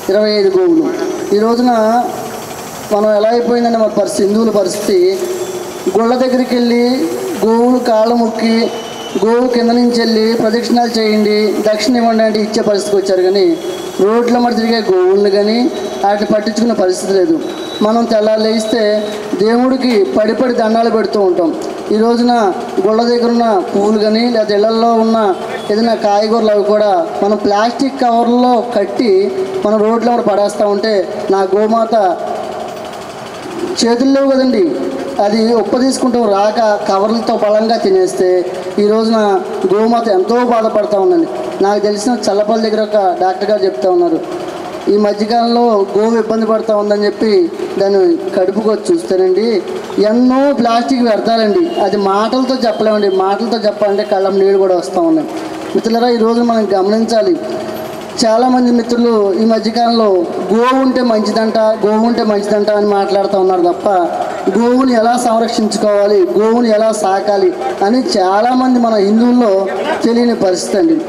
25 గోవులు. ఈ రోజున మనం ఎలా అయిపోయిందంటే మన పరిస్థితి, హిందువుల పరిస్థితి, గుళ్ళ దగ్గరికి వెళ్ళి గోవులు కాళ్ళు మొక్కి గోవు కింద నుంచి వెళ్ళి ప్రదక్షిణాలు చేయండి, దక్షిణ ఇవ్వండి అంటే ఇచ్చే పరిస్థితికి వచ్చారు. కానీ రోడ్ల మధ్య తిరిగే గోవులను కానీ వాటిని పట్టించుకునే పరిస్థితి లేదు. మనం తెల్లారు లేస్తే దేవుడికి పడి దండాలు పెడుతూ ఉంటాం. ఈ రోజున గుళ్ళ దగ్గర ఉన్న పువ్వులు కానీ లేదా ఇళ్లలో ఉన్న ఏదైనా కాయగూరలు అవి కూడా మనం ప్లాస్టిక్ కవర్లో కట్టి మనం రోడ్లో కూడా పడేస్తూ ఉంటే నా గోమాత చేతులు లేవు కదండి, అది ఉప్పు తీసుకుంటాం రాక కవర్లతో బలంగా తినేస్తే ఈ రోజున గోమాత ఎంతో బాధపడుతూ ఉందండి. నాకు తెలిసిన చల్లపల్లి దగ్గర ఒక డాక్టర్ గారు చెప్తా ఉన్నారు, ఈ మధ్యకాలంలో గోవు ఇబ్బంది పడుతూ ఉందని చెప్పి దాన్ని కడుపుకు వచ్చి చూస్తేనండి ఎన్నో ప్లాస్టిక్ వ్యర్థాలండి. అది మాటలతో చెప్పలేమండి, మాటలతో చెప్పాలంటే కళ్ళం నీళ్ళు కూడా వస్తూ ఉన్నాయి. మిత్రులారా, ఈరోజు మనం గమనించాలి, చాలామంది మిత్రులు ఈ మధ్యకాలంలో గోవు ఉంటే మంచిదంట అని మాట్లాడుతూ ఉన్నారు తప్ప గోవుని ఎలా సంరక్షించుకోవాలి, గోవుని ఎలా సాకాలి అని చాలామంది మన హిందువుల్లో తెలియని పరిస్థితి అండి.